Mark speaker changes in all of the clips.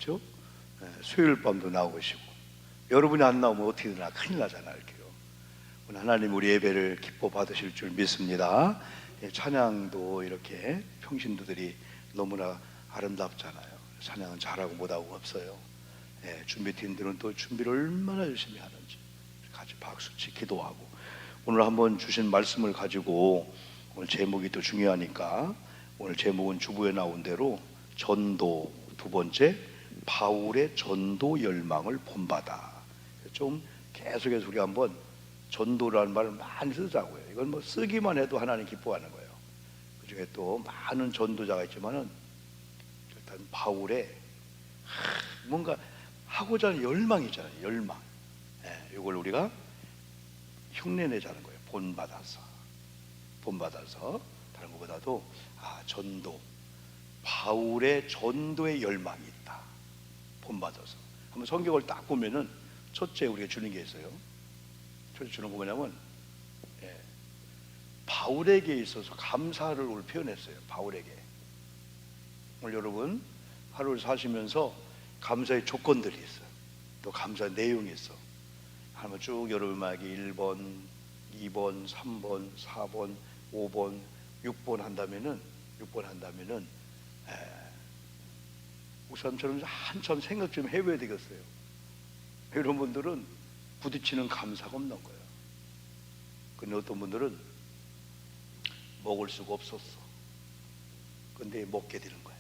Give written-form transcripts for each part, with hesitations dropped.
Speaker 1: 그렇죠? 수요일 밤도 나오시고, 여러분이 안 나오면 어떻게 되나 큰일 나잖아요. 이렇게요. 오늘 하나님 우리 예배를 기뻐 받으실 줄 믿습니다. 찬양도 이렇게 평신도들이 너무나 아름답잖아요. 찬양은 잘하고 못하고 없어요. 준비팀들은 또 준비를 얼마나 열심히 하는지 같이 박수치 기도하고, 오늘 한번 주신 말씀을 가지고, 오늘 제목이 또 중요하니까 오늘 제목은 주부에 나온 대로 전도, 두 번째 바울의 전도 열망을 본받아. 좀 계속해서 우리 한번 전도라는 말을 많이 쓰자고요. 이건 뭐 쓰기만 해도 하나님 기뻐하는 거예요. 그 중에 또 많은 전도자가 있지만은 일단 바울의 뭔가 하고자 하는 열망이 있잖아요. 열망. 이걸 우리가 흉내내자는 거예요. 본받아서 다른 것보다도 전도, 바울의 전도의 열망이 있다. 본받아서. 한번 성경을 딱 보면은 첫째 우리가 주는 게 있어요. 첫째 주는 거 뭐냐면 바울에게 있어서 감사를 오늘 표현했어요. 바울에게. 오늘 여러분 하루를 사시면서 감사의 조건들이 있어요. 또 감사의 내용이 있어. 한번 쭉 여러분에게 1번, 2번, 3번, 4번, 5번, 6번 한다면은 목사님처럼 한참 생각 좀 해봐야 되겠어요. 이런 분들은 부딪히는 감사가 없는 거예요. 근데 어떤 분들은 먹을 수가 없었어. 근데 먹게 되는 거예요.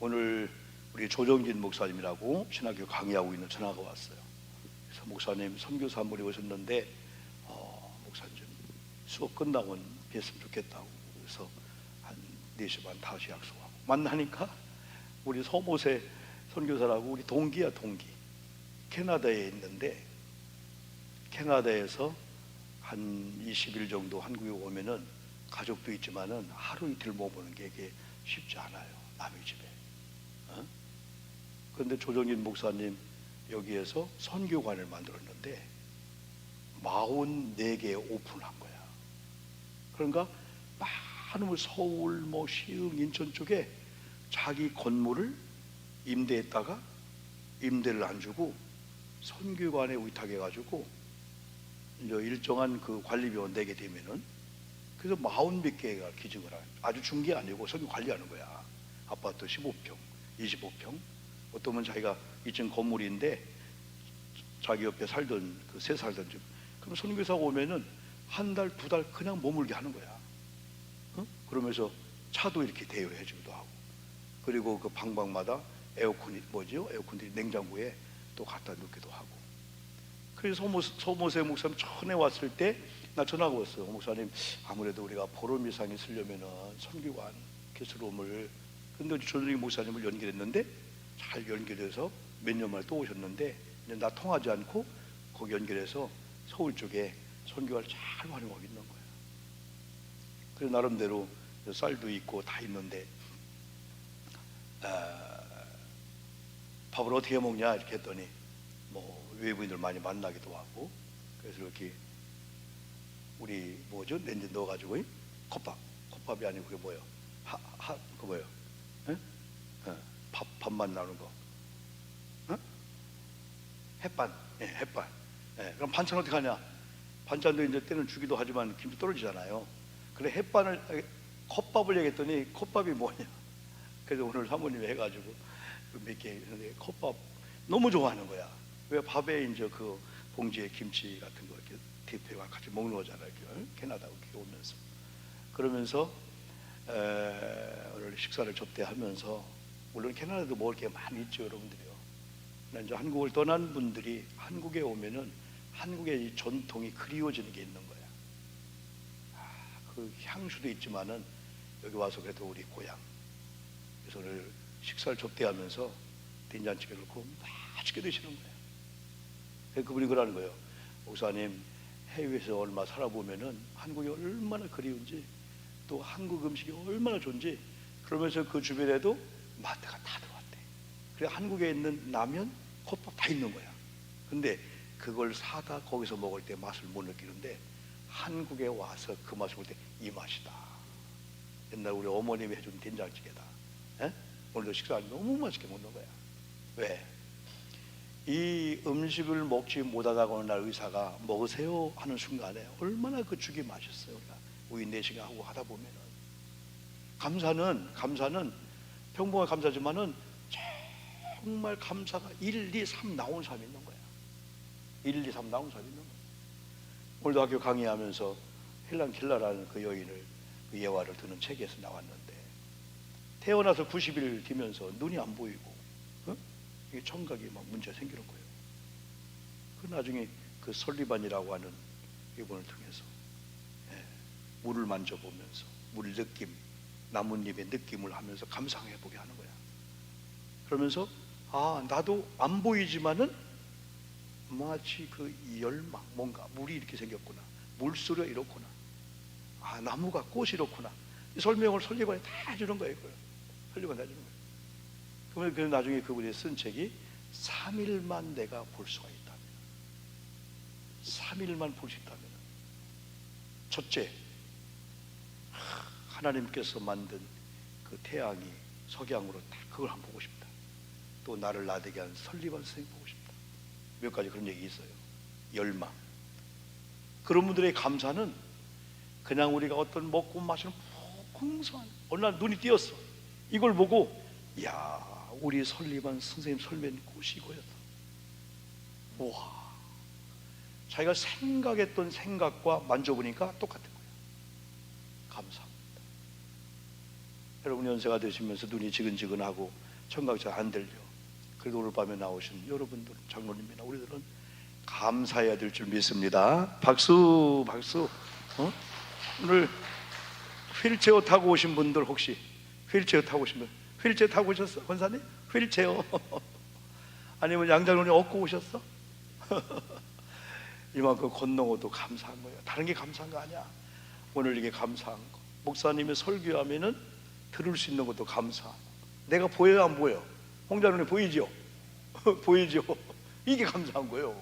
Speaker 1: 오늘 우리 조정진 목사님이라고 신학교 강의하고 있는 전화가 왔어요. 그래서 목사님 선교사 한 분이 오셨는데 목사님 수업 끝나고 뵀으면 좋겠다고. 그래서 한 4시 반 5시 약속하고 만나니까 우리 서모세 선교사라고 우리 동기야. 캐나다에 있는데 캐나다에서 한 20일 정도 한국에 오면은 가족도 있지만은 하루 이틀 머무는 게 이게 쉽지 않아요. 남의 집에. 그런데 조정진 목사님 여기에서 선교관을 만들었는데 44개 오픈한 거야. 그러니까 많은 서울, 시흥, 인천 쪽에 자기 건물을 임대했다가 임대를 안 주고 선교관에 위탁해가지고 이제 일정한 그 관리비원 내게 되면은 그래서 40몇 개가 기증을 하는, 아주 중개 아니고 선교 관리하는 거야. 아파트 15평, 25평. 어떤 분 자기가 2층 건물인데 자기 옆에 살던 그 새 살던 집. 그럼 선교사가 오면은 한 달, 2달 그냥 머물게 하는 거야. 그러면서 차도 이렇게 대여해 주기도 하고. 그리고 그 방마다 에어컨이 에어컨들이 냉장고에 또 갖다 놓기도 하고. 그래서 서모세 목사님 전에 왔을 때 나 전화가 왔어요. 목사님, 아무래도 우리가 보름 이상 있으려면은 선교관 게스트룸을, 근데 조정진 목사님을 연결했는데 잘 연결해서 몇 년 만에 또 오셨는데 이제 나 통하지 않고 거기 연결해서 서울 쪽에 선교를 잘 활용하고 있는 거예요. 그래서 나름대로 쌀도 있고 다 있는데 밥을 어떻게 먹냐 이렇게 했더니 외부인들 많이 만나기도 하고, 그래서 이렇게 우리 렌즈 넣어가지고 컵밥이 아니고 그게 뭐예요? 그 뭐예요? 밥만 나오는 거. 햇반. 햇반. 그럼 반찬 어떻게 하냐? 반찬도 이제 때는 주기도 하지만 김치 떨어지잖아요. 그래 컵밥을 얘기했더니 컵밥이 뭐냐? 그래서 오늘 사모님이 해가지고 몇 개 했는데 컵밥 너무 좋아하는 거야. 왜 밥에 이제 그 봉지에 김치 같은 거 이렇게 대표가 같이 먹는 거잖아요. 캐나다 오면서. 그러면서 오늘 식사를 접대하면서, 물론 캐나다도 먹을 게 많이 있죠, 여러분들이요. 이제 한국을 떠난 분들이 한국에 오면은 한국의 이 전통이 그리워지는 게 있는 거야. 그 향수도 있지만은 여기 와서 그래도 우리 고향. 그래서 오늘 식사를 접대하면서 된장찌개 넣고 맛있게 드시는 거예요. 그래서 그분이 그러는 거예요. 목사님, 해외에서 얼마 살아보면은 한국이 얼마나 그리운지, 또 한국 음식이 얼마나 좋은지, 그러면서 그 주변에도 마트가 다 들어왔대. 그래 한국에 있는 라면, 컵밥 다 있는 거야. 근데 그걸 사다 거기서 먹을 때 맛을 못 느끼는데 한국에 와서 그 맛을 볼 때 이 맛이다. 옛날 우리 어머님이 해준 된장찌개다. 오늘도 식사를 너무 맛있게 먹는 거야. 왜? 이 음식을 먹지 못하다가 어느 날 의사가 먹으세요 하는 순간에 얼마나 그 죽이 맛있어요. 우리가 우유 내시경 하고 하다 보면은 감사는 평범하게 감사지만은 정말 감사가 1, 2, 3 나온 사람이 있는 거야. 1, 2, 3 나온 사람이 있는 거야. 오늘도 학교 강의하면서 헬란 켈러라는 그 여인을 그 예화를 드는 책에서 나왔는데 태어나서 90일 뒤면서 눈이 안 보이고 이게 청각이 막 문제가 생기는 거예요. 그 나중에 그 설리반이라고 하는 이분을 통해서 물을 만져보면서 물 느낌, 나뭇잎의 느낌을 하면서 감상해 보게 하는 거야. 그러면서 나도 안 보이지만은 마치 그 열망, 뭔가 물이 이렇게 생겼구나, 물소리가 이렇구나, 나무가 꽃이 이렇구나, 이 설명을 설리반이 다 해주는 거예요. 설리반이 다 해주는 거예요. 그러면 그 나중에 그분이 쓴 책이 3일만 내가 볼 수가 있다면, 3일만 볼 수 있다면, 첫째, 하나님께서 만든 그 태양이 석양으로 딱 그걸 한번 보고 싶다. 또 나를 나되게 한 설리반 선생님 보고 싶다. 몇 가지 그런 얘기 있어요. 열망. 그런 분들의 감사는 그냥 우리가 어떤 먹고 마시는 풍성한, 어느 날 눈이 띄었어. 이걸 보고 우리 설리반 선생님 설명 곳이 이거였다. 와, 자기가 생각했던 생각과 만져보니까 똑같은 거예요. 감사합니다. 여러분 연세가 되시면서 눈이 지근지근하고 청각이 잘 안 들려. 그래도 오늘 밤에 나오신 여러분들, 장로님이나 우리들은 감사해야 될 줄 믿습니다. 박수. 오늘 휠체어 타고 오신 분들, 혹시 휠체어 타고 오신 분, 휠체어 타고 오셨어? 권사님? 휠체어 아니면 양장로님 업고 오셨어? 이만큼 건너고도 감사한 거예요. 다른 게 감사한 거 아니야. 오늘 이게 감사한 거. 목사님이 설교하면은 들을 수 있는 것도 감사. 내가 보여요, 안 보여? 홍장로님 보이죠? 보이죠? 이게 감사한 거예요.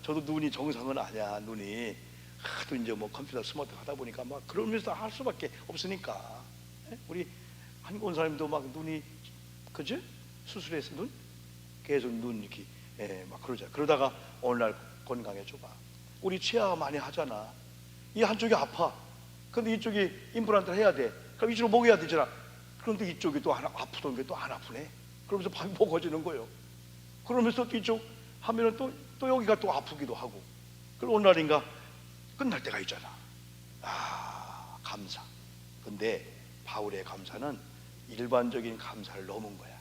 Speaker 1: 저도 눈이 정상은 아니야. 눈이 하도 이제 뭐 컴퓨터 스마트 하다 보니까 막 그러면서 할 수밖에 없으니까. 우리 한국 온 사람도 막 눈이, 그지? 수술해서 눈 계속 눈 이렇게 막 그러자. 그러다가 오늘날 건강해져 봐. 우리 치아 많이 하잖아. 이 한쪽이 아파. 근데 이쪽이 임플란트를 해야 돼. 그럼 이쪽으로 먹여야 되잖아. 그런데 이쪽이 또 하나 아프던 게 또 안 아프네. 그러면서 밥이 먹어지는 거예요. 그러면서 또 이쪽 하면은 또 여기가 또 아프기도 하고. 그리고 어느 날인가 끝날 때가 있잖아. 감사. 근데 바울의 감사는 일반적인 감사를 넘은 거야.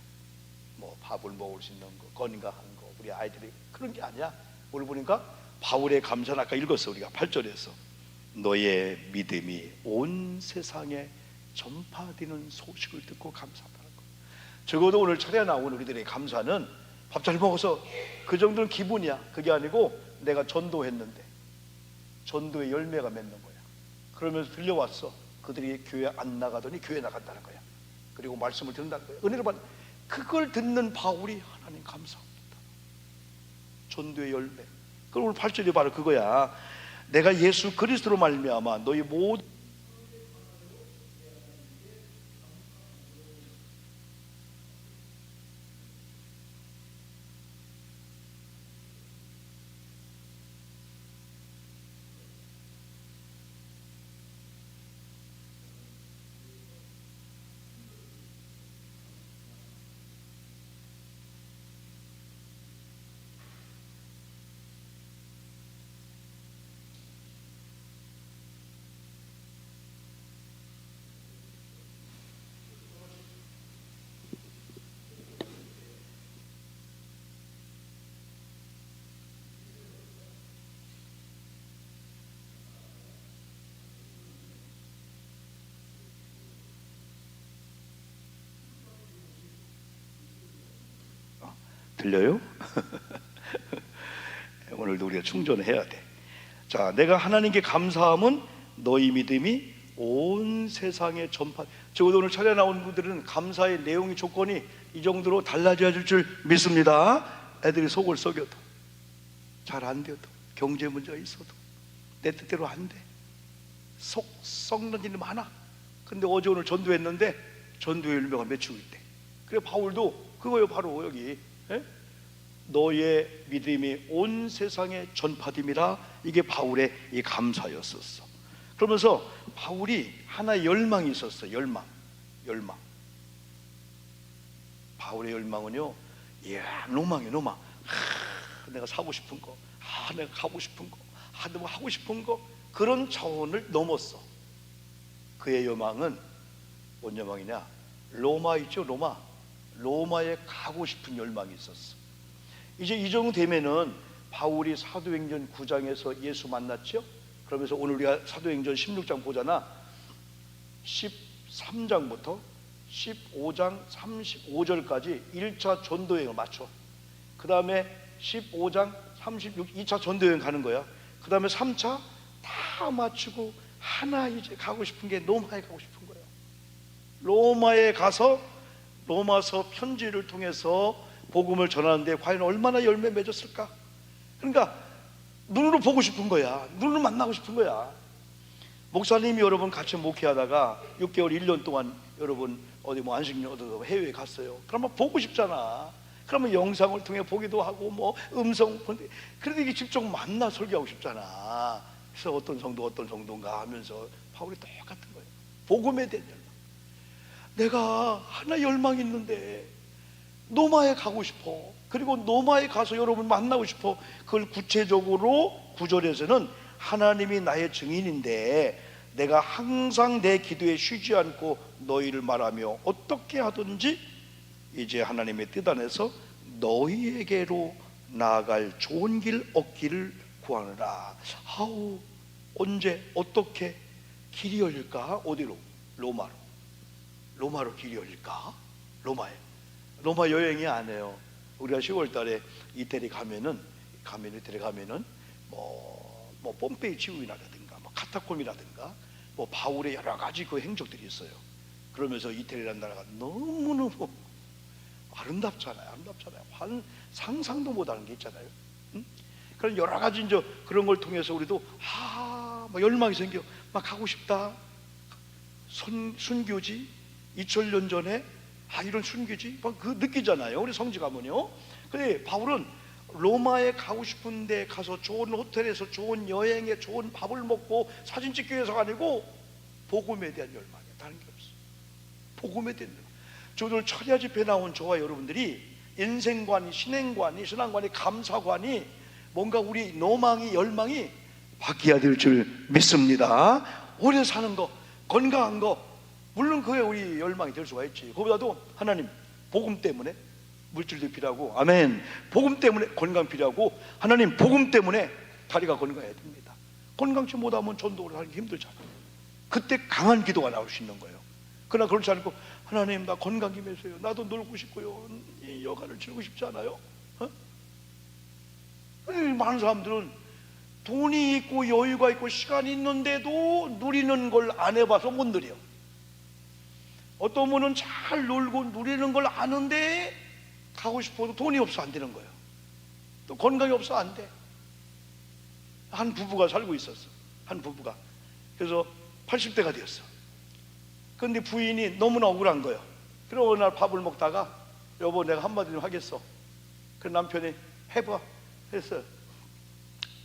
Speaker 1: 뭐 밥을 먹을 수 있는 거, 건강한 거, 우리 아이들이 그런 게 아니야. 오늘 보니까 바울의 감사는 아까 읽었어. 우리가 8절에서 너의 믿음이 온 세상에 전파되는 소식을 듣고 감사하다는 거. 적어도 오늘 차례 나온 우리들의 감사는 밥 잘 먹어서 그 정도는 기분이야. 그게 아니고 내가 전도했는데 전도의 열매가 맺는 거야. 그러면서 들려왔어. 그들이 교회 안 나가더니 교회 나간다는 거야. 그리고 말씀을 듣는다는 거야. 은혜를 받는, 그걸 듣는 바울이 하나님 감사합니다. 전도의 열매. 그럼 오늘 8절이 바로 그거야. 내가 예수 그리스도로 말미암아 너희 모든 들려요? 오늘도 우리가 충전해야 돼. 자, 내가 하나님께 감사함은 너희 믿음이 온 세상에 전파. 적어도 오늘 차례 나온 분들은 감사의 내용이 조건이 이 정도로 달라져야 될 줄 믿습니다. 애들이 속을 썩여도, 잘 안 돼도, 경제 문제가 있어도, 내 뜻대로 안 돼. 속 썩는 일이 많아. 근데 어제 오늘 전도했는데 전도의 열매가 맺히고 있대. 그래 바울도 그거요, 바로 여기 너의 믿음이 온 세상에 전파됨이라, 이게 바울의 이 감사였었어. 그러면서 바울이 하나의 열망이 있었어. 열망. 바울의 열망은요, 로망이에요. 로망. 내가 사고 싶은 거, 내가 가고 싶은 거, 내가 하고 싶은 거, 그런 차원을 넘었어. 그의 열망은 뭔 열망이냐? 로마 있죠, 로마에 가고 싶은 열망이 있었어. 이제 이 정도 되면은 바울이 사도행전 9장에서 예수 만났죠. 그러면서 오늘 우리가 사도행전 16장 보잖아. 13장부터 15장 35절까지 1차 전도여행을 마쳐. 그 다음에 15장 36 2차 전도여행 가는 거야. 그 다음에 3차 다 마치고 하나 이제 가고 싶은 게 로마에 가고 싶은 거야. 로마에 가서 로마서 편지를 통해서 복음을 전하는데 과연 얼마나 열매 맺었을까? 그러니까 눈으로 보고 싶은 거야. 눈으로 만나고 싶은 거야. 목사님이 여러분 같이 목회하다가 6개월 1년 동안 여러분 어디 뭐 안식년 해외에 갔어요. 그러면 보고 싶잖아. 그러면 영상을 통해 보기도 하고 뭐 음성, 그래도 이게 직접 만나 설교하고 싶잖아. 그래서 어떤 정도인가 하면서 바울이 똑같은 거예요. 복음에 대한 열망. 내가 하나 열망이 있는데 노마에 가고 싶어. 그리고 노마에 가서 여러분 만나고 싶어. 그걸 구체적으로 9절에서는 하나님이 나의 증인인데 내가 항상 내 기도에 쉬지 않고 너희를 말하며 어떻게 하든지 이제 하나님의 뜻 안에서 너희에게로 나아갈 좋은 길 얻기를 구하느라. 아우, 언제 어떻게 길이 열릴까? 어디로? 로마로 길이 열릴까? 로마 여행이 안 해요. 우리가 10월 달에 이태리 가면은 뭐 폼페이 지구이라든가 뭐 카타콤이라든가 뭐 바울의 여러 가지 그 행적들이 있어요. 그러면서 이태리라는 나라가 너무너무 아름답잖아요. 상상도 못하는 게 있잖아요. 그런 여러 가지 이제 그런 걸 통해서 우리도 막 열망이 생겨. 막 가고 싶다. 순교지 2000년 전에 이런 순교지 막 그 느끼잖아요. 우리 성지 가면요. 근데 바울은 로마에 가고 싶은데 가서 좋은 호텔에서 좋은 여행에 좋은 밥을 먹고 사진 찍기 위해서가 아니고 복음에 대한 열망이에요. 다른 게 없어. 복음에 대한 열망. 저들 철야 집회 나온 저와 여러분들이 인생관이, 신앙관이, 감사관이 뭔가 우리 로망이, 열망이 바뀌어야 될 줄 믿습니다. 오래 사는 거, 건강한 거, 물론 그게 우리 열망이 될 수가 있지. 그보다도 하나님, 복음 때문에 물질도 필요하고, 아멘, 복음 때문에 건강 필요하고, 하나님 복음 때문에 다리가 건강해야 됩니다. 건강치 못하면 전도를 하기 힘들잖아요. 그때 강한 기도가 나올 수 있는 거예요. 그러나 그렇지 않고 하나님 나 건강 좀 해주세요. 나도 놀고 싶고요. 이 여가를 치르고 싶지 않아요? 많은 사람들은 돈이 있고 여유가 있고 시간이 있는데도 누리는 걸 안 해봐서 못 누려. 어떤 분은 잘 놀고 누리는 걸 아는데 가고 싶어도 돈이 없어 안 되는 거예요. 또 건강이 없어 안 돼. 한 부부가 살고 있었어. 한 부부가. 그래서 80대가 되었어. 근데 부인이 너무나 억울한 거예요. 그래서 어느 날 밥을 먹다가 여보 내가 한마디 좀 하겠어. 그 남편이 해봐 했어요.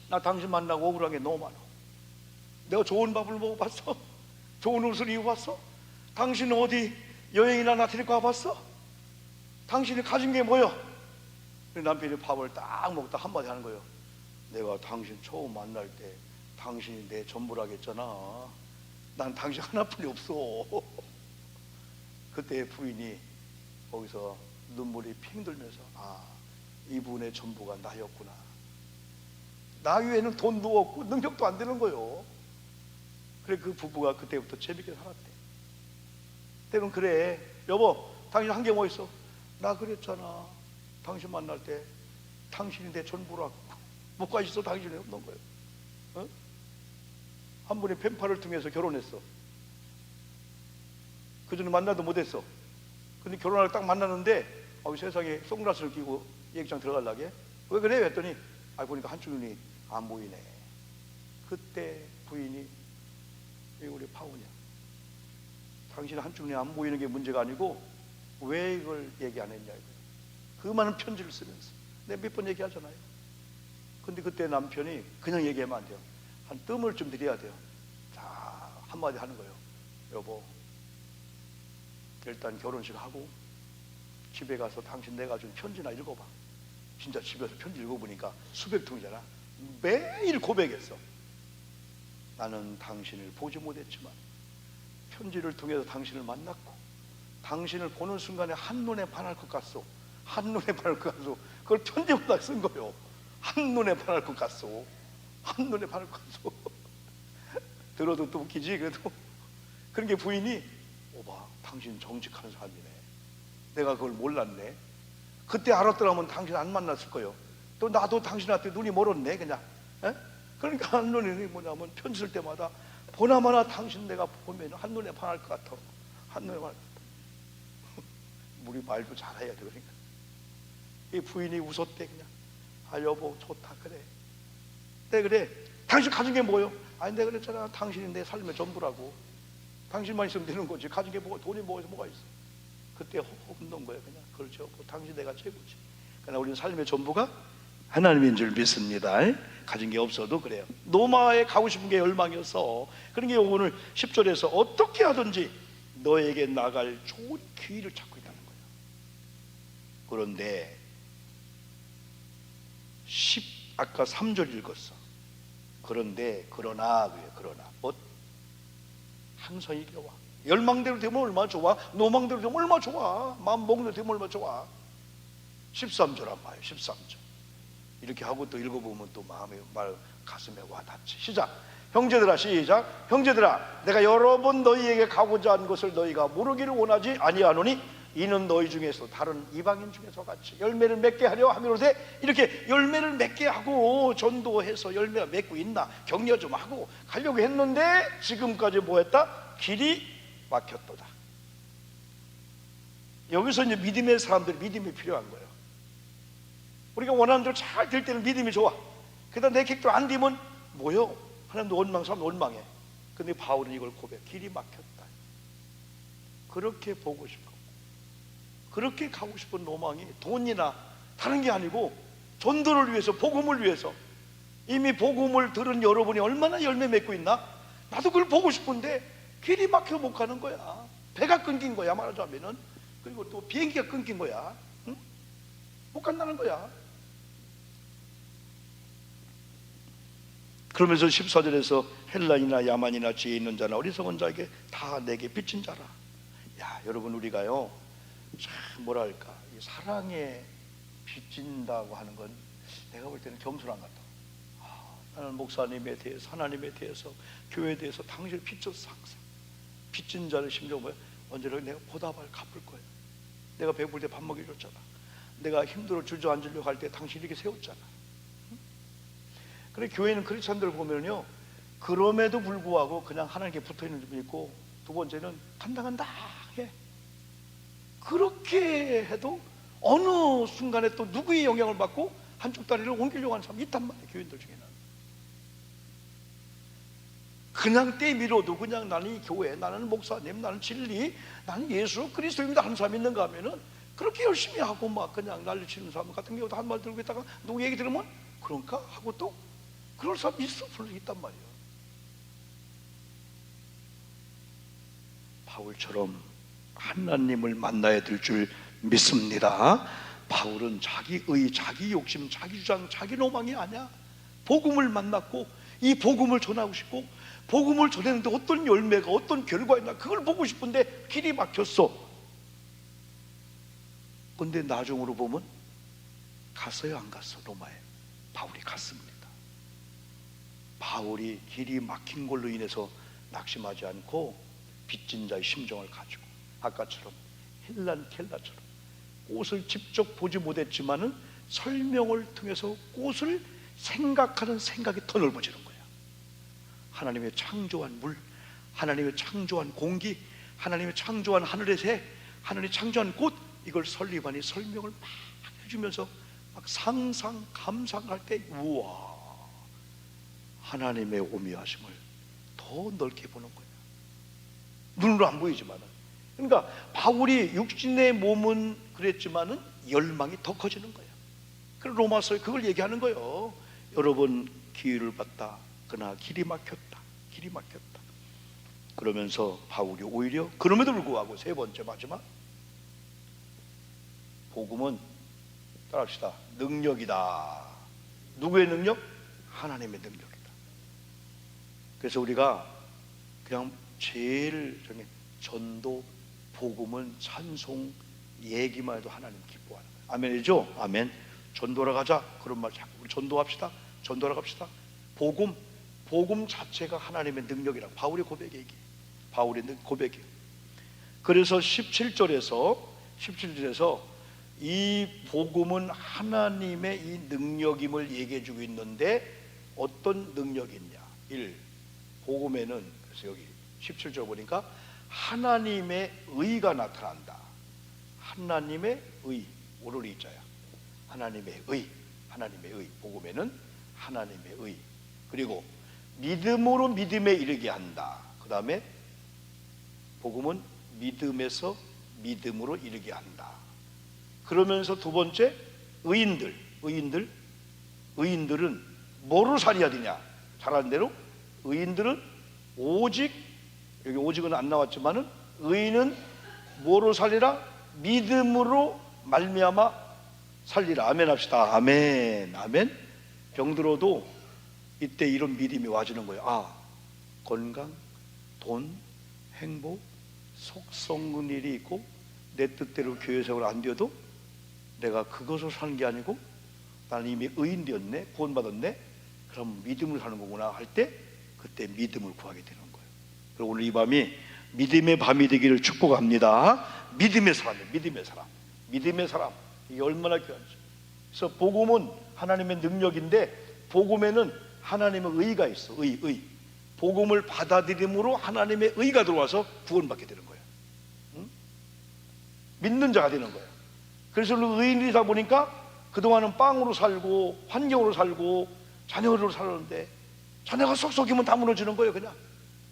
Speaker 1: 나 당신 만나고 억울한 게 너무 많아. 내가 좋은 밥을 먹어봤어? 좋은 옷을 입어봤어? 당신은 어디 여행이나 나 데리고 와봤어? 당신이 가진 게 뭐야? 남편이 밥을 딱 먹다 한마디 하는 거예요. 내가 당신 처음 만날 때 당신이 내 전부라겠잖아. 난 당신 하나뿐이 없어. 그때 부인이 거기서 눈물이 핑 들면서 이분의 전부가 나였구나. 나 외에는 돈도 없고 능력도 안 되는 거예요. 그래 그 부부가 그때부터 재밌게 살았대. 때는 그래 여보 당신 한 게 뭐 있어? 나 그랬잖아. 당신 만날 때 당신이 내 전부라고. 뭐가 있어 당신이 없는 거예요. 어? 한 분이 펜팔을 통해서 결혼했어. 그전에 만나도 못했어. 근데 결혼을 딱 만났는데 세상에 선글라스를 끼고 얘기장 들어가려게 왜 그래? 했더니 보니까 한쪽 눈이 안 보이네. 그때 부인이 우리 파우냐 당신 한쪽 눈이 안 보이는 게 문제가 아니고 왜 이걸 얘기 안 했냐 이거예요. 그 많은 편지를 쓰면서 내가 몇 번 얘기하잖아요. 근데 그때 남편이 그냥 얘기하면 안 돼요. 한 뜸을 좀 들여야 돼요. 자, 한마디 하는 거예요. 여보, 일단 결혼식 하고 집에 가서 당신 내가 준 편지나 읽어봐. 진짜 집에서 편지 읽어보니까 수백 통이잖아. 매일 고백했어. 나는 당신을 보지 못했지만 편지를 통해서 당신을 만났고 당신을 보는 순간에 한눈에 반할 것 같소. 한눈에 반할 것 같소. 그걸 편지보다 쓴 거예요. 한눈에 반할 것 같소. 한눈에 반할 것 같소. 들어도 또 웃기지. 그래도 그런 게 부인이 오빠 당신 정직한 사람이네. 내가 그걸 몰랐네. 그때 알았더라면 당신 안 만났을 거예요. 또 나도 당신한테 눈이 멀었네 그냥. 에? 그러니까 한눈에 뭐냐면 편지 쓸 때마다 보나마나 당신 내가 보면 한눈에 반할 것 같아. 한눈에 반할 것 같아. 우리 말도 잘해야 돼. 그러니까 이 부인이 웃었대 그냥. 아 여보 좋다 그래. 네 그래. 당신 가진 게 뭐요? 아니 내가 그랬잖아. 당신이 내 삶의 전부라고. 당신만 있으면 되는 거지. 가진 게 뭐가 돈이 뭐가 있어. 그때 혼난 거야 그냥. 그렇죠. 당신 내가 최고지. 그러나 우리는 삶의 전부가 하나님인 줄 믿습니다. 가진 게 없어도 그래요. 노마에 가고 싶은 게 열망이었어. 그런 게 오늘 10절에서 어떻게 하든지 너에게 나갈 좋은 기회를 찾고 있다는 거예요. 그런데 아까 3절 읽었어. 그런데 그러나 항상 이게 와. 열망대로 되면 얼마나 좋아. 노망대로 되면 얼마나 좋아. 마음 먹는 대로 되면 얼마나 좋아. 13절 한번 봐요. 13절 이렇게 하고 또 읽어보면 또 마음에 가슴에 와닿지. 시작. 형제들아 시작. 형제들아 내가 여러 번 너희에게 가고자 한 것을 너희가 모르기를 원하지 아니하노니 이는 너희 중에서 다른 이방인 중에서 같이 열매를 맺게 하려 함이로되 이렇게 열매를 맺게 하고 전도해서 열매가 맺고 있나 격려 좀 하고 가려고 했는데 지금까지 뭐 했다? 길이 막혔도다. 여기서 이제 믿음의 사람들이 믿음이 필요한 거예요. 우리가 원하는 대로 잘 될 때는 믿음이 좋아. 그러다 내 계획대로 안 되면 뭐요? 하나님도 원망하면 원망해. 근데 바울은 이걸 고백. 길이 막혔다. 그렇게 보고 싶어. 그렇게 가고 싶은 로망이 돈이나 다른 게 아니고 전도를 위해서, 복음을 위해서. 이미 복음을 들은 여러분이 얼마나 열매 맺고 있나? 나도 그걸 보고 싶은데 길이 막혀 못 가는 거야. 배가 끊긴 거야 말하자면은. 그리고 또 비행기가 끊긴 거야. 응? 못 간다는 거야. 그러면서 14절에서 헬라이나 야만이나 지혜 있는 자나 어리석은 자에게 다 내게 빚진 자라. 야 여러분 우리가요 참 뭐랄까 이 사랑에 빚진다고 하는 건 내가 볼 때는 겸손한 것 같아. 나는 목사님에 대해서 하나님에 대해서 교회에 대해서 당신을 빚졌어. 항상 빚진 자를 심정 뭐야? 언제나 내가 보답을 갚을 거야. 내가 배고플 때 밥 먹여줬잖아. 내가 힘들어 주저앉으려고 할 때 당신이 이렇게 세웠잖아. 그래 교회는 크리스찬들 보면요 그럼에도 불구하고 그냥 하나님께 붙어있는 분 있고 두 번째는 간당간당 해. 그렇게 해도 어느 순간에 또 누구의 영향을 받고 한쪽 다리를 옮기려고 하는 사람이 있단 말이에요. 교인들 중에는 그냥 떼밀어도 그냥 나는 이 교회, 나는 목사님, 나는 진리, 나는 예수 그리스도입니다 하는 사람이 있는가 하면은 그렇게 열심히 하고 막 그냥 난리치는 사람 같은 경우도 한 말 들고 있다가 누구 얘기 들으면 그런가 하고 또 그럴 사람이 있단 말이에요. 바울처럼 하나님을 만나야 될 줄 믿습니다. 바울은 자기의, 자기 욕심, 자기 주장, 자기 로망이 아니야. 복음을 만났고 이 복음을 전하고 싶고 복음을 전했는데 어떤 열매가 어떤 결과가 있나 그걸 보고 싶은데 길이 막혔어. 근데 나중으로 보면 갔어요 안 갔어? 로마에 바울이 갔습니다. 바울이 길이 막힌 걸로 인해서 낙심하지 않고 빚진 자의 심정을 가지고 아까처럼 헬라처럼 꽃을 직접 보지 못했지만은 설명을 통해서 꽃을 생각하는 생각이 더 넓어지는 거야. 하나님의 창조한 물, 하나님의 창조한 공기, 하나님의 창조한 하늘의 새, 하나님의 창조한 꽃, 이걸 설리반이 설명을 막 해주면서 막 상상 감상할 때 우와 하나님의 오묘하심을 더 넓게 보는 거야. 눈으로 안 보이지만 그러니까 바울이 육신의 몸은 그랬지만은 열망이 더 커지는 거예요. 그래서 로마서에 그걸 얘기하는 거예요. 여러 번 기회를 받다 그러나 길이 막혔다. 길이 막혔다. 그러면서 바울이 오히려 그럼에도 불구하고 세 번째 마지막, 복음은 따라합시다. 능력이다. 누구의 능력? 하나님의 능력이다. 그래서 우리가 그냥 제일 중에 전도, 복음은 찬송, 얘기만 해도 하나님 기뻐하는 거예요. 아멘이죠? 아멘. 전도하러 가자. 그런 말 자꾸 우리 전도합시다. 전도하러 갑시다. 복음 자체가 하나님의 능력이라고 바울의 고백이 얘기해요. 바울의 고백이에요. 그래서 17절에서 이 복음은 하나님의 이 능력임을 얘기해 주고 있는데 어떤 능력이 있냐? 1. 복음에는 그래서 여기 17절 보니까 하나님의 의가 나타난다. 하나님의 의, 오로리 자야. 하나님의 의, 복음에는 하나님의 의. 그리고 믿음으로 믿음에 이르게 한다. 그 다음에 복음은 믿음에서 믿음으로 이르게 한다. 그러면서 두 번째, 의인들은 뭐로 살아야 되냐? 잘 아는 대로 의인들은 오직, 여기 오직은 안 나왔지만은 의인은 뭐로 살리라? 믿음으로 말미암아 살리라. 아멘 합시다. 아멘. 아멘. 병들어도 이때 이런 믿음이 와주는 거예요. 아, 건강, 돈, 행복, 속성은 일이 있고 내 뜻대로 교회 생활 안 되어도 내가 그것을 사는 게 아니고 나는 이미 의인 되었네, 구원받았네, 그럼 믿음을 사는 거구나 할 때 그때 믿음을 구하게 되는 거예요. 그리고 오늘 이 밤이 믿음의 밤이 되기를 축복합니다. 믿음의 사람이에요. 믿음의 사람. 이게 얼마나 귀한지. 그래서 복음은 하나님의 능력인데 복음에는 하나님의 의가 있어. 의. 복음을 받아들임으로 하나님의 의가 들어와서 구원받게 되는 거예요. 응? 믿는 자가 되는 거예요. 그래서 의인이다 보니까 그동안은 빵으로 살고 환경으로 살고 자녀로 살았는데 자녀가 쏙쏙이면 다 무너지는 거예요. 그냥.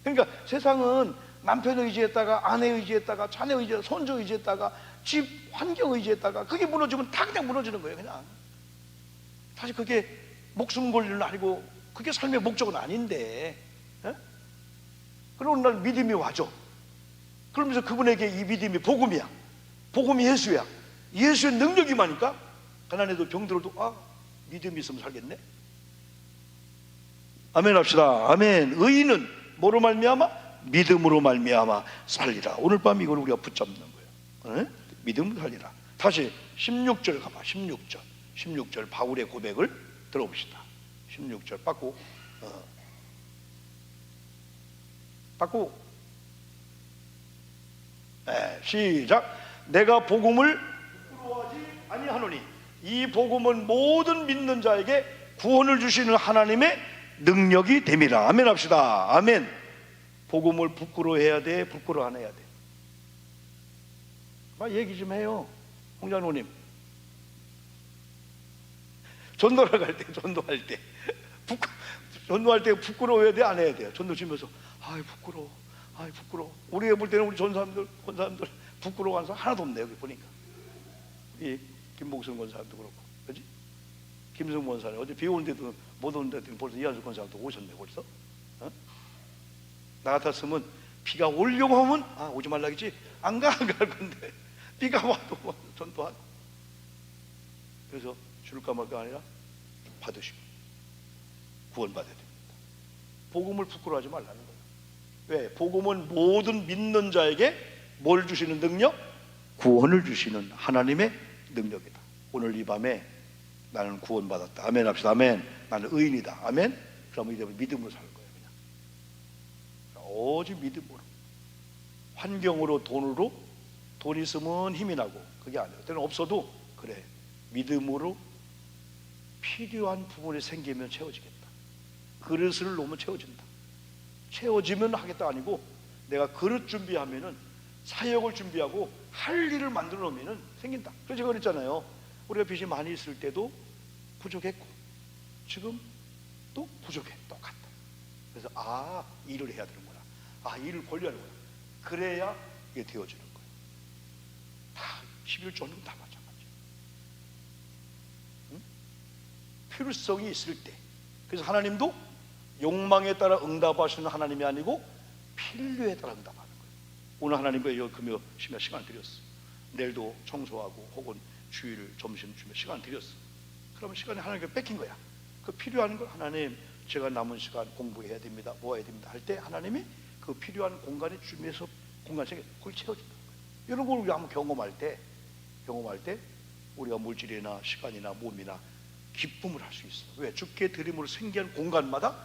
Speaker 1: 그러니까 세상은 남편 의지했다가 아내 의지했다가 자녀 의지했다가 손주 의지했다가 집 환경 의지했다가 그게 무너지면 다 그냥 무너지는 거예요. 그냥. 사실 그게 목숨 걸 일은 아니고 그게 삶의 목적은 아닌데, 그러고 날 믿음이 와줘. 그러면서 그분에게 이 믿음이 복음이야. 복음이 예수야. 예수의 능력이 많으니까 가난해도 병들어도 믿음이 있으면 살겠네. 아멘 합시다. 아멘. 의인은 뭐로 말미암아? 믿음으로 말미암아 살리라. 오늘 밤 이걸 우리가 붙잡는 거예요. 믿음으로 살리라. 다시 16절 가봐. 16절 바울의 고백을 들어봅시다. 16절 빠꾸 시작. 내가 복음을 부끄러워하지 아니하노니 이 복음은 모든 믿는 자에게 구원을 주시는 하나님의 능력이 됨이라. 아멘 합시다. 아멘. 복음을 부끄러워해야 돼? 부끄러워 안 해야 돼? 얘기 좀 해요. 홍장로님 전도할 때 전도할 때 부끄러워해야 돼? 안 해야 돼요? 전도 주면서 부끄러워. 우리가 볼 때는 우리 전사람들 권사람들 부끄러워하는 사람 하나도 없네. 여기 보니까 이 김복순 권사님도 그렇고, 그렇지? 김승 권사님 어제 비 오는데도 못 오는데도 벌써 이한수 권사님도 오셨네 벌써. 나 같았으면 비가 오려고 하면 오지 말라겠지. 안 갈 건데 비가 와도 전도하고. 그래서 줄까 말까 아니라 받으시고 구원받아야 됩니다. 복음을 부끄러워하지 말라는 거예요. 왜? 복음은 모든 믿는 자에게 뭘 주시는 능력? 구원을 주시는 하나님의 능력이다. 오늘 이 밤에 나는 구원받았다. 아멘 합시다. 아멘. 나는 의인이다. 아멘. 그러면 이제 믿음으로 살 거예요. 그냥 오직 믿음으로. 환경으로 돈으로 돈 있으면 힘이 나고 그게 아니에요. 때는 없어도 그래. 믿음으로 필요한 부분이 생기면 채워지겠다. 그릇을 놓으면 채워진다. 채워지면 하겠다 아니고 내가 그릇 준비하면은 사역을 준비하고 할 일을 만들어 놓으면은 생긴다. 그래서 제가 그랬잖아요. 우리가 빚이 많이 있을 때도 부족했고 지금 또 부족해. 똑같다. 그래서 일을 해야 되는구나. 일을 벌려야 하는구나. 그래야 이게 되어지는 거예요. 11조 하는 건 다 마찬가지예요. 응? 필요성이 있을 때. 그래서 하나님도 욕망에 따라 응답하시는 하나님이 아니고 필요에 따라 응답하는 거예요. 오늘 하나님과 금요 시간을 드렸어. 내일도 청소하고 혹은 주일 점심 주면 시간을 드렸어. 그러면 시간이 하나님께 뺏긴 거야. 그 필요한 걸 하나님, 제가 남은 시간 공부해야 됩니다, 뭐 해야 됩니다 할 때 하나님이 그 필요한 공간에 주면서 공간 속에 그걸 채워준다는 거예요. 이런 걸 우리가 한번 경험할 때 우리가 물질이나 시간이나 몸이나 기쁨을 할 수 있어. 왜? 주께 드림으로 생기한 공간마다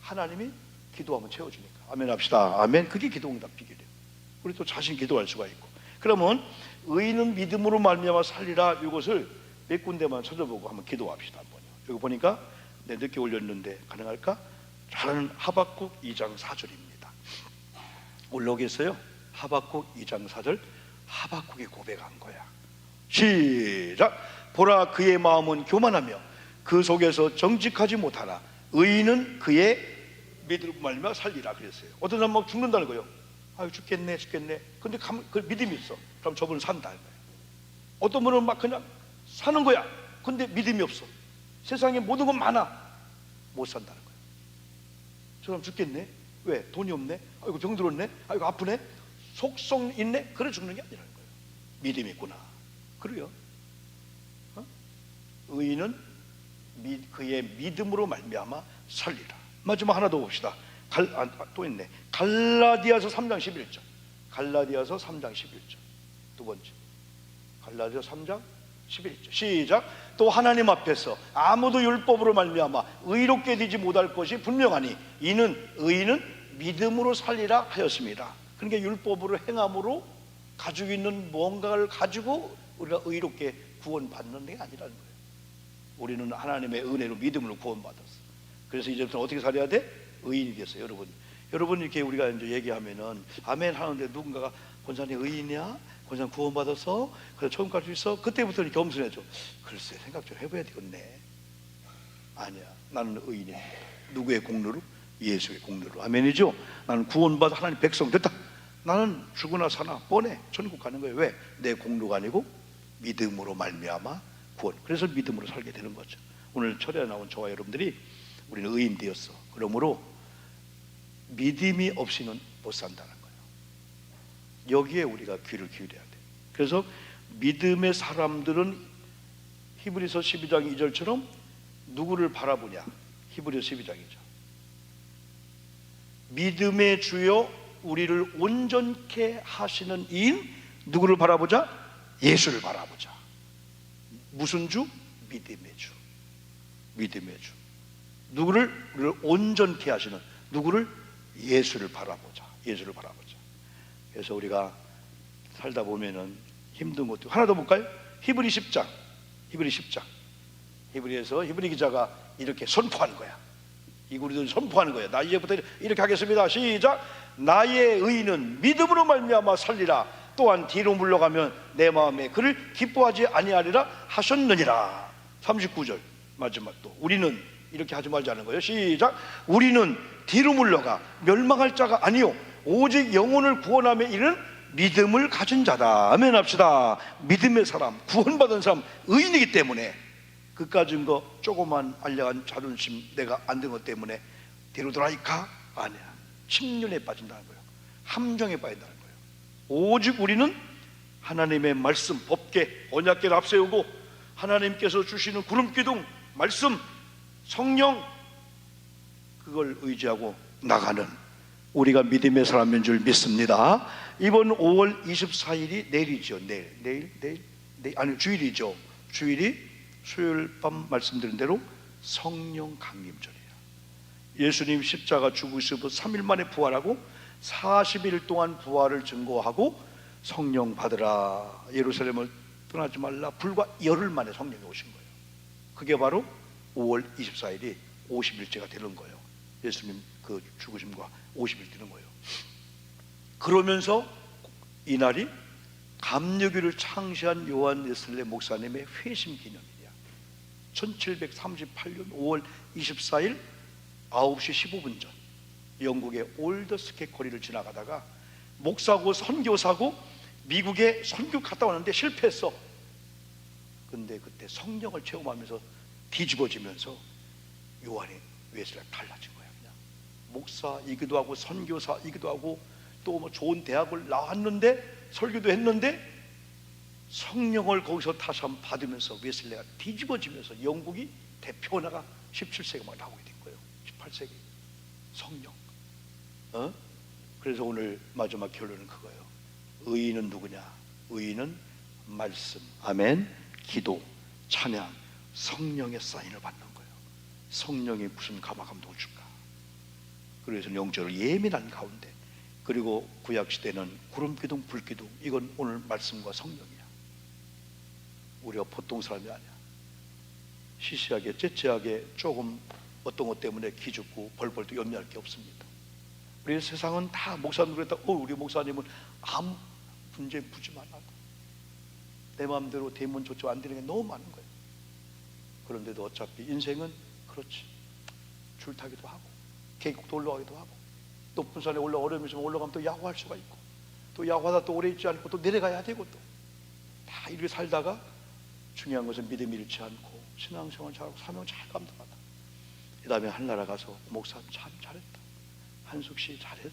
Speaker 1: 하나님이 기도하면 채워주니까. 아멘 합시다. 아멘. 그게 기도응답 비결이에요. 우리 또 자신 기도할 수가 있고. 그러면 의인은 믿음으로 말미암아 살리라, 이것을 몇 군데만 찾아보고 한번 기도합시다. 한번요. 여기 보니까 늦게 올렸는데 가능할까? 잘하는 하박국 2장 4절입니다. 올라오겠어요? 하박국 2장 4절. 하박국이 고백한 거야. 시작. 보라, 그의 마음은 교만하며 그 속에서 정직하지 못하나 의인은 그의 믿음으로 말미암아 살리라 그랬어요. 어떤 사람 막 죽는다는 거예요. 아유, 죽겠네. 근데 그 믿음이 있어. 그럼 저분은 산다는 거예요. 어떤 분은 막 그냥 사는 거야. 근데 믿음이 없어. 세상에 모든 건 많아. 못 산다는 거예요. 저 사람 죽겠네. 왜? 돈이 없네. 아이고 병들었네. 아이고 아프네. 속성 있네. 그래 죽는 게 아니라는 거예요. 믿음이 있구나. 그래요. 의인은 그의 믿음으로 말미암아 살리라. 마지막 하나 더 봅시다. 또 있네. 갈라디아서 3장 11절. 갈라디아서 3장 11절. 두 번째. 갈라디아서 3장 11절. 시작. 또 하나님 앞에서 아무도 율법으로 말미암아 의롭게 되지 못할 것이 분명하니 이는 의인은 믿음으로 살리라 하였습니다. 그러니까 율법으로 행함으로 가지고 있는 뭔가를 가지고 우리가 의롭게 구원받는 게 아니라는 거예요. 우리는 하나님의 은혜로 믿음으로 구원받았어. 그래서 이제부터 어떻게 살아야 돼? 의인이 됐어요. 여러분 이렇게 우리가 이제 얘기하면은 아멘 하는데 누군가가 권사님 의인이야? 권사님 구원받아서 그래서 처음 갈 수 있어? 그때부터 이렇게 겸손해져. 글쎄 생각 좀 해봐야 되겠네. 아니야, 나는 의인이야. 누구의 공로로? 예수의 공로로. 아멘이죠? 나는 구원받아 하나님 백성 됐다. 나는 죽으나 사나 뻔해. 천국 가는 거예요. 왜? 내 공로가 아니고 믿음으로 말미암아 구원. 그래서 믿음으로 살게 되는 거죠. 오늘 철회에 나온 저와 여러분들이 우리는 의인 되었어. 그러므로 믿음이 없이는 못 산다는 거예요. 여기에 우리가 귀를 기울여야 돼. 그래서 믿음의 사람들은 히브리서 12장 2절처럼 누구를 바라보냐? 히브리서 12장이죠. 믿음의 주요 우리를 온전케 하시는 이인 누구를 바라보자? 예수를 바라보자. 무슨 주? 믿음의 주. 믿음의 주. 누구를? 우리를 온전케 하시는 누구를? 예수를 바라보자. 예수를 바라보자. 그래서 우리가 살다 보면은 힘든 것도 하나 더 볼까요? 히브리 10장. 히브리에서 히브리 기자가 이렇게 선포하는 거야. 이 우리들 선포하는 거야. 나 이제부터 이렇게 하겠습니다. 시작. 나의 의인은 믿음으로 말미암아 살리라. 또한 뒤로 물러가면 내 마음에 그를 기뻐하지 아니하리라 하셨느니라. 39절 마지막 또 우리는 이렇게 하지 말자는 거예요. 시작. 우리는 뒤로 물러가 멸망할 자가 아니요 오직 영혼을 구원함에 이르는 믿음을 가진 자다. 아멘 합시다. 믿음의 사람, 구원받은 사람, 의인이기 때문에 그까진 거 조그만 알량한 자존심 내가 안 된 것 때문에 뒤로 돌아이까? 아니야. 침륜에 빠진다는 거예요. 함정에 빠진다는 거예요. 오직 우리는 하나님의 말씀, 법계, 언약계를 앞세우고 하나님께서 주시는 구름기둥, 말씀, 성령, 그걸 의지하고 나가는 우리가 믿음의 사람인 줄 믿습니다. 이번 5월 24일이 내일이죠. 내일 아니 주일이죠. 주일이 수요일 밤 말씀드린 대로 성령 강림절이에요. 예수님 십자가 죽으시고 3일 만에 부활하고 40일 동안 부활을 증거하고 성령 받으라, 예루살렘을 떠나지 말라, 불과 열흘 만에 성령이 오신 거예요. 그게 바로 5월 24일이 50일째가 되는 거예요. 예수님 그 죽으심과 50일 되는 거예요. 그러면서 이날이 감리교를 창시한 요한 웨슬레 목사님의 회심 기념일이야. 1738년 5월 24일 9시 15분 전 영국의 올더 스캣 거리를 지나가다가 목사고 선교사고 미국에 선교 갔다 왔는데 실패했어. 근데 그때 성령을 체험하면서 뒤집어지면서 요한의 웨슬리가 달라진 거야. 그냥 목사이기도 하고 선교사이기도 하고 또 뭐 좋은 대학을 나왔는데 설교도 했는데 성령을 거기서 다시 한번 받으면서 웨슬리가 뒤집어지면서 영국이 대표나가 17세기 막 나오게 된 거예요. 18세기 성령. 그래서 오늘 마지막 결론은 그거예요. 의인은 누구냐? 의인은 말씀, 아멘, 기도, 찬양, 성령의 사인을 받는 거예요. 성령이 무슨 감화감동을 줄까? 그래서 영적으로 예민한 가운데, 그리고 구약시대는 구름기둥, 불기둥, 이건 오늘 말씀과 성령이야. 우리가 보통 사람이 아니야. 시시하게 째째하게 조금 어떤 것 때문에 기죽고 벌벌도 염려할 게 없습니다. 우리 세상은 다 목사님 그랬다. 우리 목사님은 아무 문제 푸지만 하고 내 마음대로 되면 좋죠, 안 되는 게 너무 많은 거예요. 그런데도 어차피 인생은 그렇지. 줄타기도 하고 계곡도 올라가기도 하고 높은 산에 어려움이 있으면 올라가면 또 야호할 수가 있고 또 야호하다 또 오래 있지 않고 또 내려가야 되고 또 다 이렇게 살다가 중요한 것은 믿음이 잃지 않고 신앙생활 잘하고 사명 잘 감당하다. 그 다음에 하늘나라 가서 목사 참 잘했다, 한숙 씨 잘했어,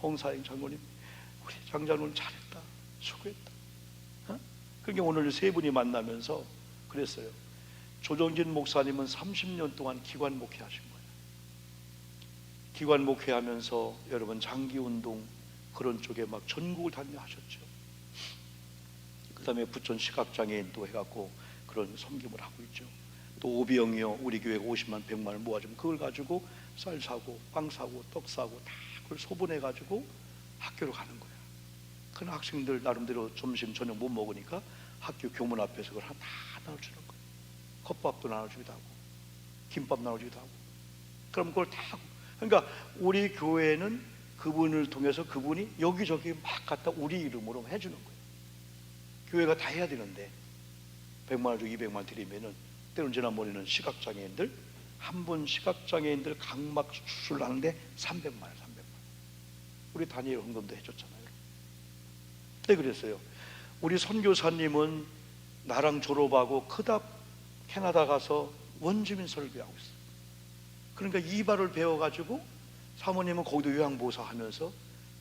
Speaker 1: 홍사행 장로님 우리 장장로님 잘했다, 수고했다. 그러니까 오늘 세 분이 만나면서 그랬어요. 조정진 목사님은 30년 동안 기관 목회하신 거예요. 기관 목회하면서 여러분 장기운동 그런 쪽에 막 전국을 다니며 하셨죠. 그 다음에 부천 시각장애인도 해갖고 그런 섬김을 하고 있죠. 또 오비영이요, 우리 교회 50만 100만을 모아주면 그걸 가지고 쌀 사고 빵 사고 떡 사고 다 그걸 소분해 가지고 학교로 가는 거야. 그런 학생들 나름대로 점심 저녁 못 먹으니까 학교 교문 앞에서 그걸 다 나눠주는 거예요. 컵밥도 나눠주기도 하고 김밥 나눠주기도 하고. 그럼 그걸 다 하고. 그러니까 우리 교회는 그분을 통해서 그분이 여기저기 막 갖다 우리 이름으로 해주는 거예요. 교회가 다 해야 되는데 100만 원 주고 200만 원 드리면은 때론 지난번에는 시각장애인들 한 분 시각장애인들 각막 수술하는데 300만 원. 우리 다니엘 헌금도 해줬잖아요. 네, 그랬어요. 우리 선교사님은 나랑 졸업하고 크답 캐나다 가서 원주민 설교하고 있어요. 그러니까 이발을 배워가지고 사모님은 거기도 요양보호사 하면서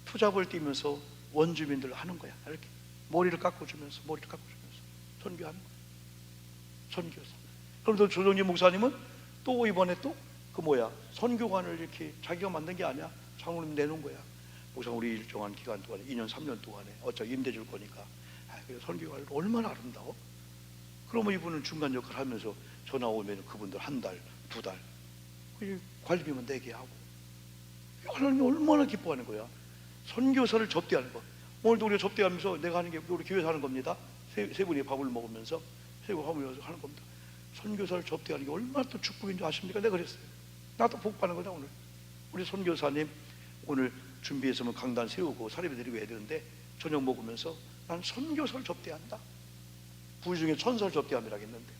Speaker 1: 투잡을 뛰면서 원주민들 하는 거야. 이렇게 머리를 깎아주면서 선교하는 거야. 선교사. 그럼 또 조정진 목사님은 또 이번에 또 선교관을 이렇게 자기가 만든 게 아니야. 장로님 내놓은 거야. 목사 우리 일정한 기간 동안에 2년 3년 동안에 어차피 임대 줄 거니까 선교관을 얼마나 아름다워. 그러면 이분은 중간 역할 하면서 전화 오면 그분들 한 달, 두 달 관리비만 내게 하고 하나님이 얼마나 기뻐하는 거야. 선교사를 접대하는 거. 오늘도 우리가 접대하면서 내가 하는 게 우리 교회에서 하는 겁니다. 세 분이 밥을 먹으면서 밥을 먹으면서 하는 겁니다. 선교사를 접대하는 게 얼마나 또 축복인 줄 아십니까? 내가 그랬어요. 나도 복 받는 거다. 오늘 우리 선교사님 오늘 준비해서 강단 세우고 사례비 드리고 해야 되는데 저녁 먹으면서 난 선교사를 접대한다. 부중에 천사를 접대함이라 했는데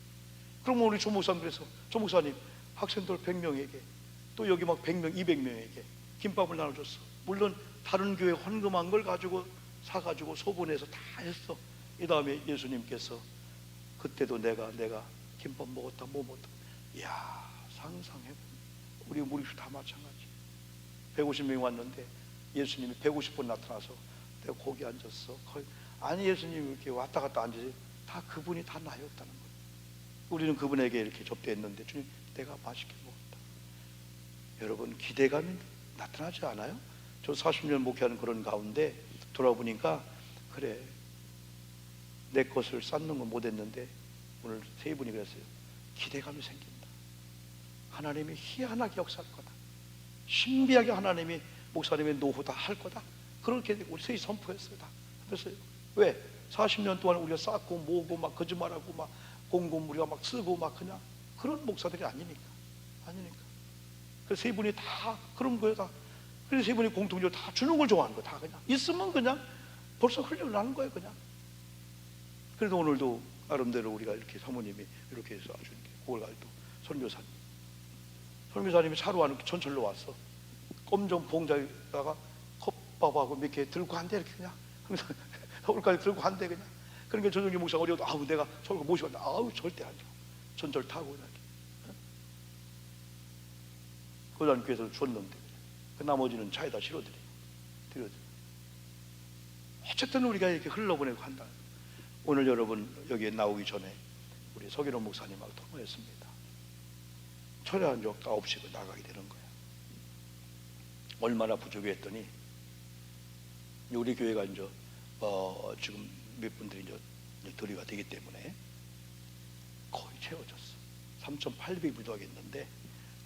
Speaker 1: 그러면 우리 조 목사님 그래서 조 목사님 학생들 100명에게 또 여기 막 100명 200명에게 김밥을 나눠줬어. 물론 다른 교회 헌금한 걸 가지고 사가지고 소분해서 다 했어. 이 다음에 예수님께서 그때도 내가 김밥 먹었다 뭐 먹었다. 이야, 상상해보면 우리 무리수 다 마찬가지. 150명이 왔는데 예수님이 150번 나타나서 내가 거기 앉았어. 아니 예수님이 이렇게 왔다 갔다 앉으지 다 그분이 다 나였다는 거예요. 우리는 그분에게 이렇게 접대했는데 주님 내가 맛있게 먹었다. 여러분 기대감이 나타나지 않아요? 저 40년 목회하는 그런 가운데 돌아보니까 그래 내 것을 쌓는 건 못했는데 오늘 세 분이 그랬어요. 기대감이 생긴다. 하나님이 희한하게 역사할 거다. 신비하게 하나님이 목사님의 노후 다 할 거다. 그렇게 우리 셋이 선포했어요. 다 그랬어요. 왜? 40년 동안 우리가 쌓고 모으고 막 거짓말하고 막 공금 우리가 막 쓰고 막 그냥 그런 목사들이 아니니까. 그래서 세 분이 다 그런 거예요. 다. 그래서 세 분이 공통적으로 다 주는 걸 좋아하는 거야. 다 그냥 있으면 그냥 벌써 흘려나는 거예요. 그냥. 그래도 오늘도 나름대로 우리가 이렇게 사모님이 이렇게 해서 아주 그걸 가지고 선교사님이 차로 하는 전철로 왔어. 검정 봉자에다가 컵밥하고 이렇게 들고 한대 이렇게 그냥 항상 서울까지 들고 간대 그냥. 그러니까 전영기 목사가 어려도 아우 내가 서울 모시고 간다. 아우 절대 안 줘. 전철 타고 그냥. 고단교에서 줬는데 그 나머지는 차에다 실어드리고 드려줘. 어쨌든 우리가 이렇게 흘러보내고 한다. 오늘 여러분 여기에 나오기 전에 우리 서기론 목사님하고 통화했습니다. 철회한 적 없이 나가게 되는 거예요. 얼마나 부족했더니 우리 교회가 이제 지금 몇 분들이 이제 들이가 되기 때문에 거의 채워졌어. 3,800이 부족했는데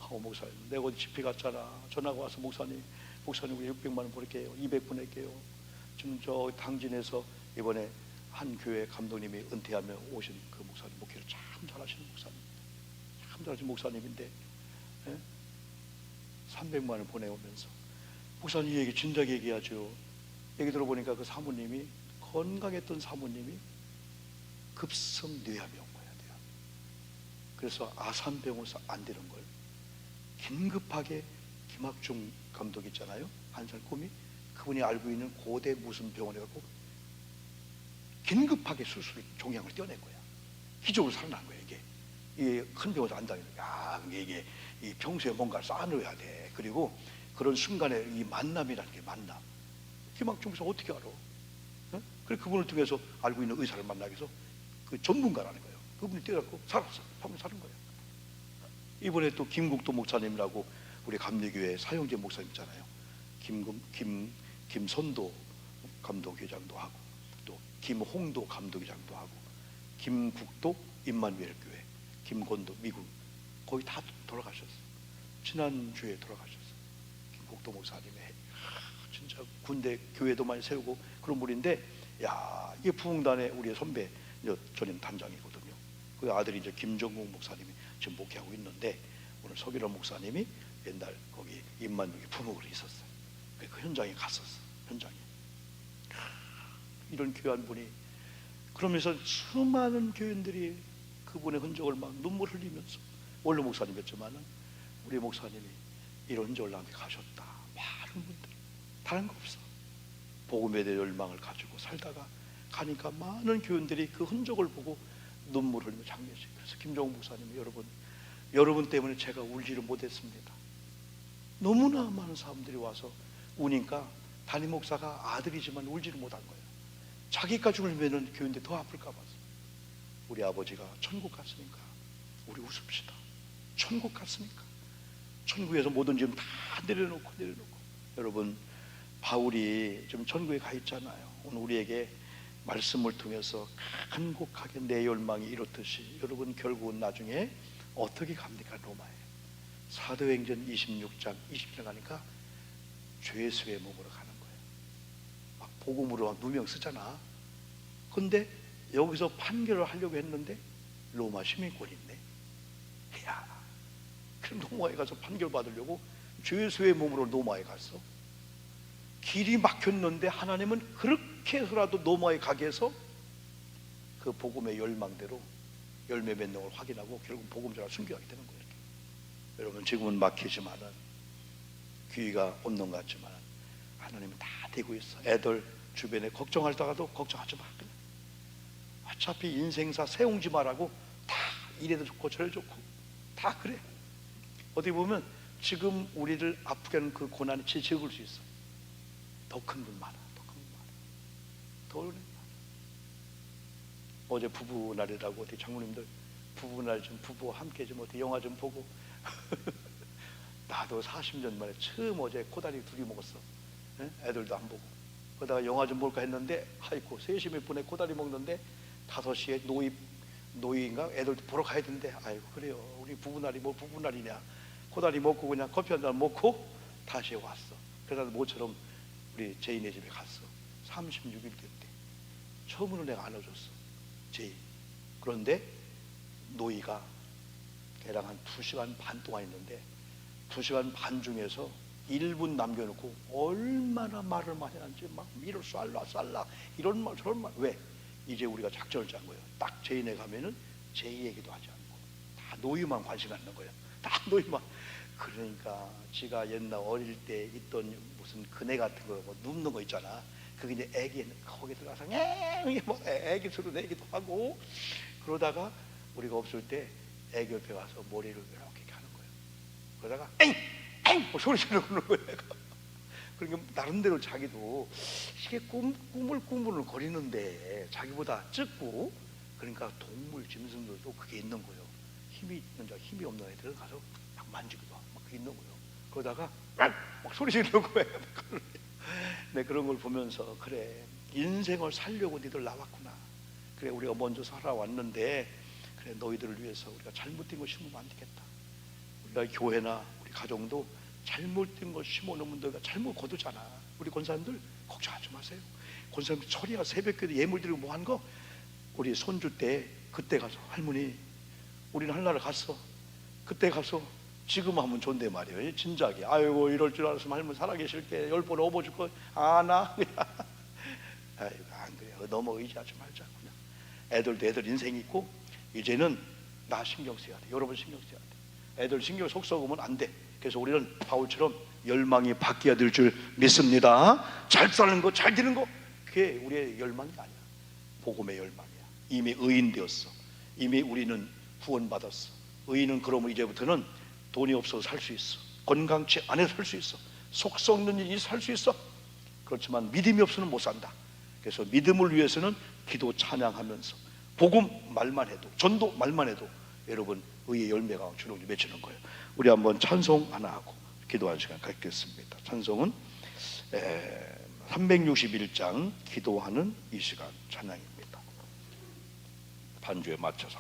Speaker 1: 목사님 내가 어디 집회 갔잖아. 전화가 와서 목사님 우리 600만 원 보낼게요. 200 보낼게요. 지금 저 당진에서 이번에 한 교회 감독님이 은퇴하며 오신 그 목사님, 목회를 참 잘하시는 목사님, 참 잘하시는 목사님인데 300만 원 보내오면서 목사님 이 얘기 진작에 얘기하죠. 얘기 들어보니까 그 사모님이 건강했던 사모님이 급성 뇌암이 온 거야. 뇌암. 그래서 아산병원에서 안 되는 걸 긴급하게 김학중 감독 있잖아요. 한살 꿈이 그분이 알고 있는 고대 무슨 병원에 가고 긴급하게 수술 종양을 떼어낸 거야. 기적으로 살아난 거야. 이게 큰 병원에서 안 다니는 거야. 야, 이게 이 평소에 뭔가 쌓아놓아야 돼. 그리고 그런 순간에 이 만남이라는 게 만남. 김학중 목사 어떻게 알아? 그래서 그분을 통해서 알고 있는 의사를 만나기 위해서 그 전문가라는 거예요. 그분이 뛰어갖고 살았어. 평생 사는 거예요. 이번에 또 김국도 목사님이라고 우리 감리교회 사형제 목사님 있잖아요. 김선도 감독회장도 하고 또 김홍도 감독회장도 하고 김국도 임마누엘 교회, 김건도 미국 거의 다 돌아가셨어. 지난주에 돌아가셨어. 김국도 목사님의 진짜 군대 교회도 많이 세우고 그런 분인데, 야 이게 부흥단의 우리의 선배 전임 단장이거든요. 그 아들이 이제 김정국 목사님이 지금 목회하고 있는데 오늘 서기론 목사님이 옛날 거기 임만육에 부목으로 있었어요. 그 현장에 갔었어. 현장에 이런 귀한 분이 그러면서 수많은 교인들이 그분의 흔적을 막 눈물 흘리면서 원로 목사님이었지만은 우리 목사님이 이런 흔적을 남겨 가셨다. 많은 분들 다른 거 없어. 복음에 대한 열망을 가지고 살다가 가니까 많은 교인들이 그 흔적을 보고 눈물 흘리며 장례식. 그래서 김종국 목사님이 여러분 때문에 제가 울지를 못했습니다. 너무나 많은 사람들이 와서 우니까 담임 목사가 아들이지만 울지를 못한 거예요. 자기까지 울면은 교인들 더 아플까 봐서. 우리 아버지가 천국 갔으니까 우리 웃읍시다. 천국 갔으니까 천국에서 모든 짐 다 내려놓고 여러분 바울이 지금 천국에 가 있잖아요. 오늘 우리에게 말씀을 통해서 간곡하게 내 열망이 이렇듯이 여러분 결국은 나중에 어떻게 갑니까? 로마에 사도행전 26장 20절 가니까 죄수의 몸으로 가는 거예요. 막 복음으로 막 누명 쓰잖아. 근데 여기서 판결을 하려고 했는데 로마 시민권이 있네. 야, 그럼 로마에 가서 판결 받으려고 죄수의 몸으로 로마에 갔어. 길이 막혔는데 하나님은 그렇게 해서라도 로마에 가게 해서 그 복음의 열망대로 열매 맺는 걸 확인하고 결국 복음자를 순교하게 되는 거예요. 여러분 지금은 막히지만은 귀가 없는 것 같지만 하나님은 다 되고 있어. 애들 주변에 걱정하다가도 걱정하지 마. 어차피 인생사 세웅지 마라고 다 이래도 좋고 저래도 좋고 다 그래. 어디 보면 지금 우리를 아프게 하는 그 고난이 적을 수 있어. 더 큰 분 많아. 더 어려운 분 많아. 어제 부부 날이라고 어디 장모님들 부부 날 좀 부부와 함께 좀 어디 영화 좀 보고 나도 40년 만에 처음 어제 코다리 둘이 먹었어. 애들도 안 보고 그러다가 영화 좀 볼까 했는데 아이고 3시 몇 분에 코다리 먹는데 5시에 노이인가 애들 보러 가야 되는데 아이고 그래요. 우리 부부 날이 뭐 부부 날이냐. 코다리 먹고 그냥 커피 한잔 먹고 다시 왔어. 그러다 모처럼 우리 제이네 집에 갔어. 36일 됐대. 처음으로 내가 안아줬어. 제이. 그런데 노이가 걔랑 한 2시간 반 동안 있는데 2시간 반 중에서 1분 남겨놓고 얼마나 말을 많이 하는지 막 미를 쌀라 이런 말 저런 말. 왜? 이제 우리가 작전을 짠 거예요. 딱 제이네 가면은 제이 얘기도 하지 않고 다 노이만 관심 갖는 거예요. 다 노이만. 그러니까 지가 옛날 어릴 때 있던 무슨 그네 같은 거 뭐 눕는 거 있잖아. 그게 이제 애기 거기 들어가서 뭐 애기 소리 내기도 하고, 그러다가 우리가 없을 때 애기 옆에 와서 머리를 이렇게 하는 거예요. 그러다가 엥 뭐 소리 지르는 거예요. 그러니까 나름대로 자기도 이게 꾸물꾸물 거리는데 자기보다 작고, 그러니까 동물 짐승들도 그게 있는 거예요. 힘이 있는 자 힘이 없는 애들은 가서 막 만지기도 하고 막 그게 있는 거예요. 그러다가 막 소리 지르는 거예요. 네, 그런 걸 보면서 그래, 인생을 살려고 니들 나왔구나. 그래, 우리가 먼저 살아왔는데 그래, 너희들을 위해서 우리가 잘못된 거 심으면 안 되겠다. 우리가 교회나 우리 가정도 잘못된 거 심어놓으면 너희가 잘못 거두잖아. 우리 권사님들 걱정하지 마세요. 권사님들 철이야 새벽에도 예물 드리고 뭐 한 거, 우리 손주 때 그때 가서 할머니 우리는 한나라 갔어. 그때 가서 지금 하면 좋은데 말이에요. 진작에 아이고 이럴 줄 알았으면 할머니 살아계실게 10번 업어줄 거 아나. 아이고 안 그래요. 너무 의지하지 말자. 그냥 애들도 애들 인생이 있고 이제는 나 신경 써야 돼. 여러분 신경 써야 돼. 애들 신경 속 썩으면 안 돼. 그래서 우리는 바울처럼 열망이 바뀌어야 될 줄 믿습니다. 잘 사는 거, 잘 되는 거, 그게 우리의 열망이 아니야. 복음의 열망이야. 이미 의인 되었어. 이미 우리는 구원받았어. 의인은 그러면 이제부터는 돈이 없어도 살 수 있어. 건강치 않아도 살 수 있어. 속 썩는 일이 살 수 있어. 그렇지만 믿음이 없으면 못 산다. 그래서 믿음을 위해서는 기도 찬양하면서 복음 말만 해도, 전도 말만 해도 여러분 의의 열매가 주로 맺히는 거예요. 우리 한번 찬송 하나 하고 기도하는 시간 갖겠습니다. 찬송은 361장 기도하는 이 시간 찬양입니다. 반주에 맞춰서